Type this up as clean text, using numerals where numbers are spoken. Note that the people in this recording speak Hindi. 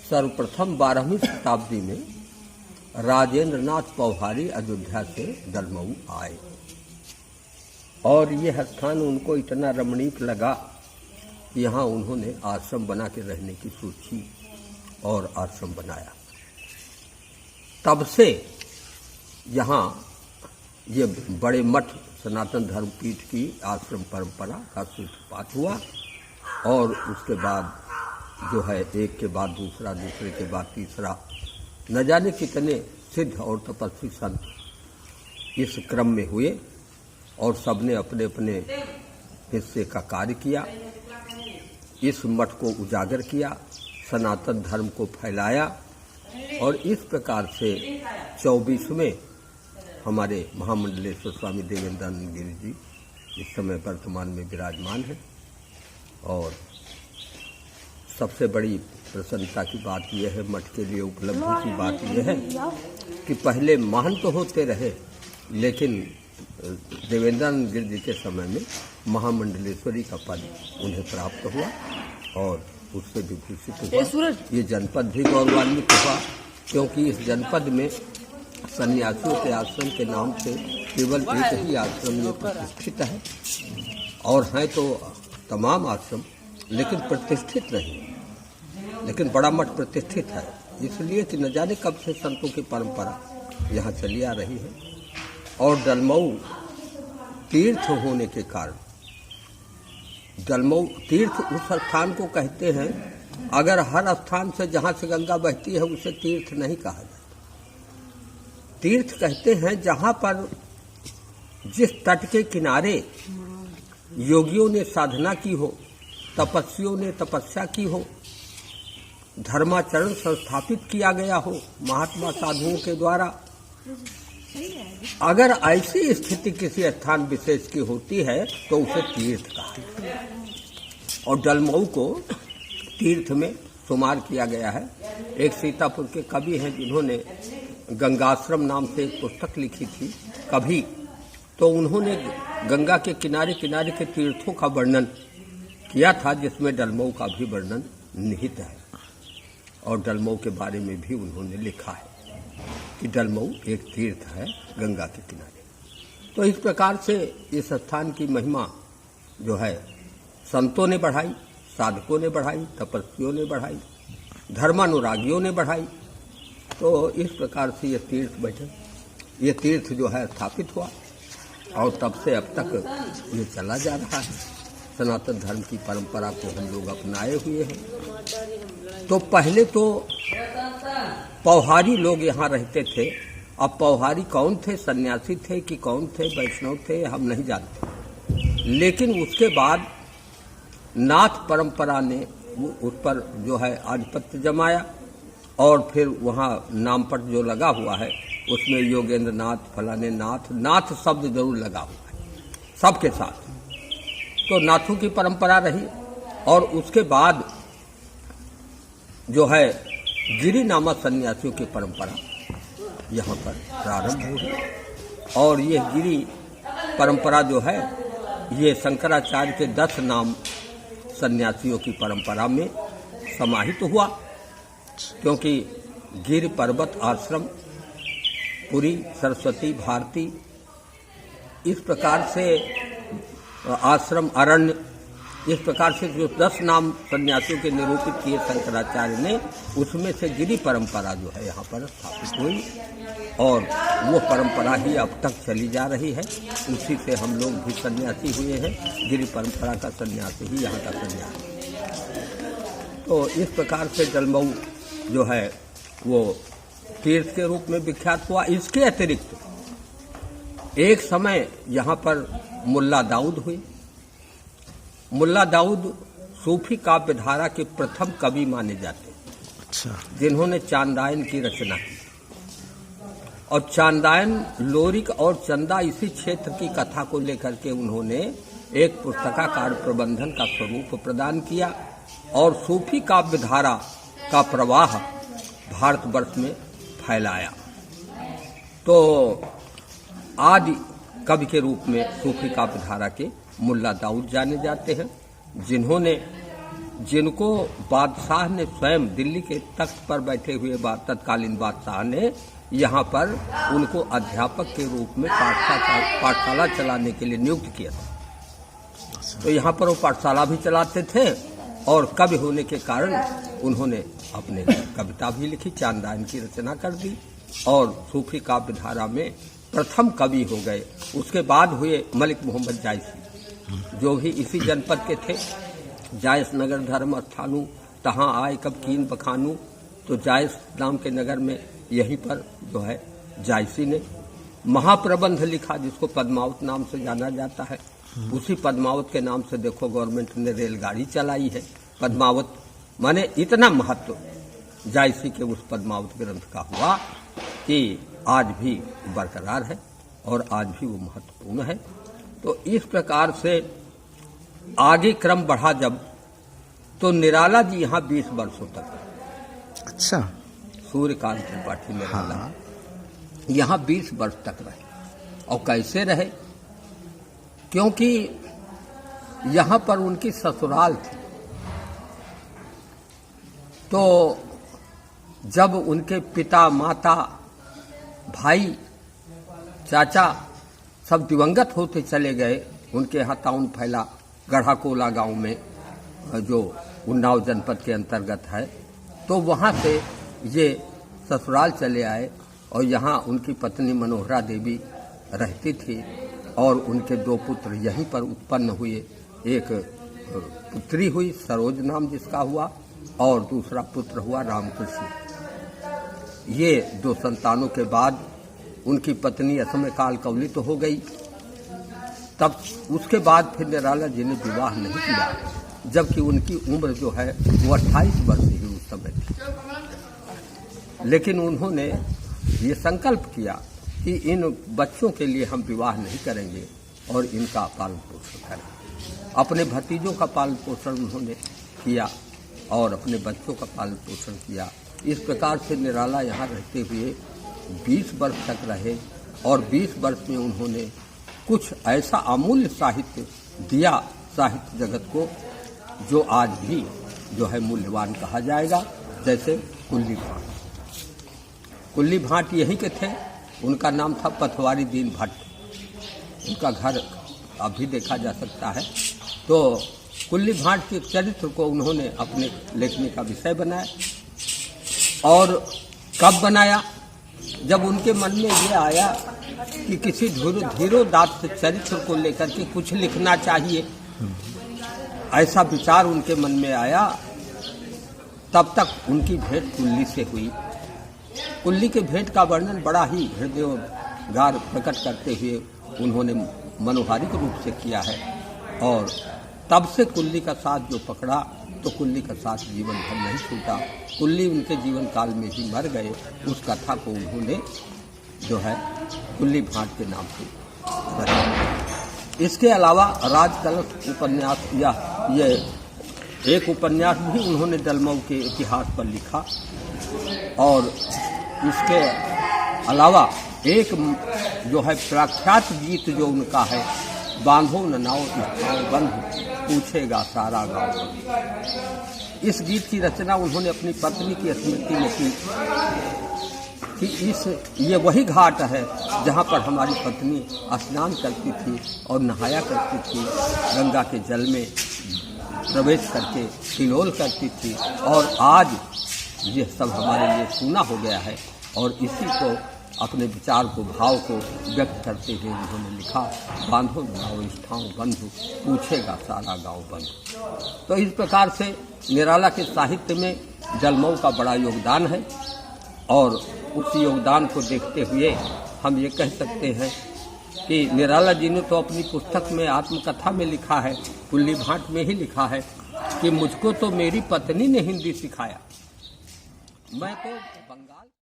सर्वप्रथम 12वीं शताब्दी में राजेंद्र नाथ पौहारी अयोध्या से दलमऊ आए और यह स्थान उनको इतना रमणीक लगा कि यहाँ उन्होंने आश्रम बना के रहने की सोची और आश्रम बनाया। तब से यहाँ ये बड़े मठ सनातन धर्मपीठ की आश्रम परंपरा का सूत्रपात हुआ और उसके बाद जो है एक के बाद दूसरा, दूसरे के बाद तीसरा, न जाने कितने सिद्ध और तपस्वी संत इस क्रम में हुए और सबने अपने अपने हिस्से का कार्य किया। इस मठ को उजागर किया, सनातन धर्म को फैलाया और इस प्रकार से 24वें हमारे महामंडलेश्वर स्वामी देवेंद्रानंद गिरि जी इस समय वर्तमान में विराजमान है। और सबसे बड़ी प्रसन्नता की बात यह है, मठ के लिए उपलब्धि की बात यह है कि पहले महंत तो होते रहे, लेकिन देवेंद्रानंद गिरि जी के समय में महामंडलेश्वरी का पद उन्हें प्राप्त हुआ और उससे विभूषित हुआ। ये जनपद भी गौरवान्वित हुआ क्योंकि इस जनपद में सन्यासियों के आश्रम के नाम से केवल एक ही आश्रम ये प्रतिष्ठित है और हैं तो तमाम आश्रम, लेकिन प्रतिष्ठित नहीं। लेकिन बड़ा मठ प्रतिष्ठित है इसलिए कि न जाने कब से संतों की परंपरा यहाँ चली आ रही है। और दलमऊ तीर्थ होने के कारण, दलमऊ तीर्थ उस स्थान को कहते हैं, अगर हर स्थान से जहाँ से गंगा बहती है उसे तीर्थ नहीं कहा जाता। तीर्थ कहते हैं जहाँ पर जिस तट के किनारे योगियों ने साधना की हो, तपस्वियों ने तपस्या की हो, धर्माचरण संस्थापित किया गया हो महात्मा साधुओं के द्वारा, अगर ऐसी स्थिति किसी स्थान विशेष की होती है तो उसे तीर्थ कहा जाता है। और दलमऊ को तीर्थ में शुमार किया गया है। एक सीतापुर के कवि हैं जिन्होंने गंगाश्रम नाम से एक पुस्तक लिखी थी कभी, तो उन्होंने गंगा के किनारे किनारे के तीर्थों का वर्णन किया था जिसमें दलमऊ का भी वर्णन निहित है। और दलमऊ के बारे में भी उन्होंने लिखा है कि दलमऊ एक तीर्थ है गंगा के किनारे। तो इस प्रकार से इस स्थान की महिमा जो है संतों ने बढ़ाई, साधकों ने बढ़ाई, तपस्वियों ने बढ़ाई, धर्मानुरागियों ने बढ़ाई। तो इस प्रकार से ये तीर्थ बैठे, ये तीर्थ जो है स्थापित हुआ और तब से अब तक ये चला जा रहा है। सनातन धर्म की परंपरा को हम लोग अपनाए हुए हैं। तो पहले तो पौहारी लोग यहाँ रहते थे। अब पौहारी कौन थे, सन्यासी थे कि कौन थे, वैष्णव थे, हम नहीं जानते। लेकिन उसके बाद नाथ परंपरा ने उस पर जो है आधिपत्य जमाया और फिर वहाँ नामपट जो लगा हुआ है उसमें योगेंद्र नाथ, फलाने नाथ, नाथ शब्द जरूर लगा हुआ है सबके साथ। तो नाथों की परंपरा रही और उसके बाद जो है गिरि नामक सन्यासियों की परंपरा यहाँ पर प्रारंभ हुई। और ये गिरि परंपरा जो है ये शंकराचार्य के 10 नाम सन्यासियों की परंपरा में समाहित हुआ, क्योंकि गिरि पर्वत आश्रम, पुरी, सरस्वती, भारती, इस प्रकार से आश्रम, अरण्य, इस प्रकार से जो 10 नाम सन्यासियों के निरूपित किए शंकराचार्य ने, उसमें से गिरि परंपरा जो है यहाँ पर स्थापित हुई और वो परंपरा ही अब तक चली जा रही है। उसी से हम लोग भी सन्यासी हुए हैं, गिरि परंपरा का सन्यासी ही यहाँ का सन्यासी। तो इस प्रकार से दलमऊ जो है वो तीर्थ के रूप में विख्यात हुआ। इसके अतिरिक्त एक समय यहाँ पर मुल्ला दाऊद हुई। मुल्ला दाऊद सूफी काव्य धारा के प्रथम कवि माने जाते हैं। अच्छा। जिन्होंने चांदायन की रचना की। और चांदायन, लोरिक और चंदा, इसी क्षेत्र की कथा को लेकर के उन्होंने एक पुस्तकाकार प्रबंधन का स्वरूप प्रदान किया और सूफी काव्य धारा का प्रवाह भारतवर्ष में फैलाया। तो आदि कवि के रूप में सूफी काव्य धारा के मुल्ला दाऊद जाने जाते हैं, जिन्होंने जिनको बादशाह ने स्वयं दिल्ली के तख्त पर बैठे हुए तत्कालीन बादशाह ने यहाँ पर उनको अध्यापक के रूप में पाठशाला चलाने के लिए नियुक्त किया था। तो यहाँ पर वो पाठशाला भी चलाते थे और कवि होने के कारण उन्होंने अपने कविता भी लिखी, चांदायन की रचना कर दी और सूफी काव्य धारा में प्रथम कवि हो गए। उसके बाद हुए मलिक मोहम्मद जायसी, जो भी इसी जनपद के थे। जायस नगर धर्म स्थानु, तहाँ आए कब कीन बखानू। तो जायस नाम के नगर में यहीं पर जो है जायसी ने महाप्रबंध लिखा, जिसको पद्मावत नाम से जाना जाता है। उसी पद्मावत के नाम से देखो गवर्नमेंट ने रेलगाड़ी चलाई है। पद्मावत माने इतना महत्व जायसी के उस पद्मावत ग्रंथ का हुआ कि आज भी बरकरार है और आज भी वो महत्वपूर्ण है। तो इस प्रकार से आगे क्रम बढ़ा जब, तो निराला जी यहाँ 20 वर्षों तक। अच्छा। सूर्यकांत त्रिपाठी निराला यहाँ 20 वर्ष तक रहे। और कैसे रहे? क्योंकि यहाँ पर उनकी ससुराल थी। तो जब उनके पिता, माता, भाई, चाचा सब दिवंगत होते चले गए, उनके यहाँ ताउन फैला गढ़ाकोला गांव में, जो उन्नाव जनपद के अंतर्गत है। तो वहाँ से ये ससुराल चले आए और यहाँ उनकी पत्नी मनोहरा देवी रहती थी और उनके 2 पुत्र यहीं पर उत्पन्न हुए। एक पुत्री हुई सरोज नाम जिसका हुआ और दूसरा पुत्र हुआ रामकृष्ण। ये 2 संतानों के बाद उनकी पत्नी असमय काल कवलित हो गई। तब उसके बाद फिर निराला जी ने विवाह नहीं किया, जबकि उनकी उम्र जो है वो 28 वर्ष ही उस समय थी। लेकिन उन्होंने ये संकल्प किया कि इन बच्चों के लिए हम विवाह नहीं करेंगे और इनका पालन पोषण करेंगे। अपने भतीजों का पालन पोषण उन्होंने किया और अपने बच्चों का पालन पोषण किया। इस प्रकार से निराला यहाँ रहते हुए 20 वर्ष तक रहे और 20 वर्ष में उन्होंने कुछ ऐसा अमूल्य साहित्य दिया साहित्य जगत को, जो आज भी जो है मूल्यवान कहा जाएगा। जैसे कुल्ली भाट। कुल्ली भाट यहीं के थे। उनका नाम था पथवारी दीन भट्ट। उनका घर अभी देखा जा सकता है। तो कुल्ली भाट के चरित्र को उन्होंने अपने लेखनी का विषय बनाया। और कब बनाया? जब उनके मन में ये आया कि किसी धीरोदात्त चरित्र को लेकर के कुछ लिखना चाहिए, ऐसा विचार उनके मन में आया। तब तक उनकी भेंट कुल्ली से हुई। कुल्ली के भेंट का वर्णन बड़ा ही हृदयोद्गार प्रकट करते हुए उन्होंने मनोहारिक रूप से किया है। और तब से कुल्ली का साथ जो पकड़ा, तो कुल्ली का साथ जीवन भर नहीं छूटा। कुल्ली उनके जीवन काल में ही मर गए। उस कथा को उन्होंने जो है कुल्ली भाट के नाम से रखा। इसके अलावा राजकलश उपन्यास या ये एक उपन्यास भी उन्होंने दलमऊ के इतिहास पर लिखा। और इसके अलावा एक जो है प्रख्यात गीत जो उनका है, बांधो न नाव बंधु पूछेगा सारा गाँव। इस गीत की रचना उन्होंने अपनी पत्नी की स्मृति में की कि ये वही घाट है जहाँ पर हमारी पत्नी स्नान करती थी और नहाया करती थी, गंगा के जल में प्रवेश करके हिलोल करती थी। और आज ये सब हमारे लिए सूना हो गया है। और इसी को अपने विचार को, भाव को व्यक्त करते हुए उन्होंने लिखा, बांधो नाव स्थाओ बंधु पूछेगा सारा गांव बंधु। तो इस प्रकार से निराला के साहित्य में दलमऊ का बड़ा योगदान है। और उस योगदान को देखते हुए हम ये कह सकते हैं कि निराला जी ने तो अपनी पुस्तक में आत्मकथा में लिखा है, कुल्ली भाट में ही लिखा है कि मुझको तो मेरी पत्नी ने हिंदी सिखाया। मैं तो बंगाल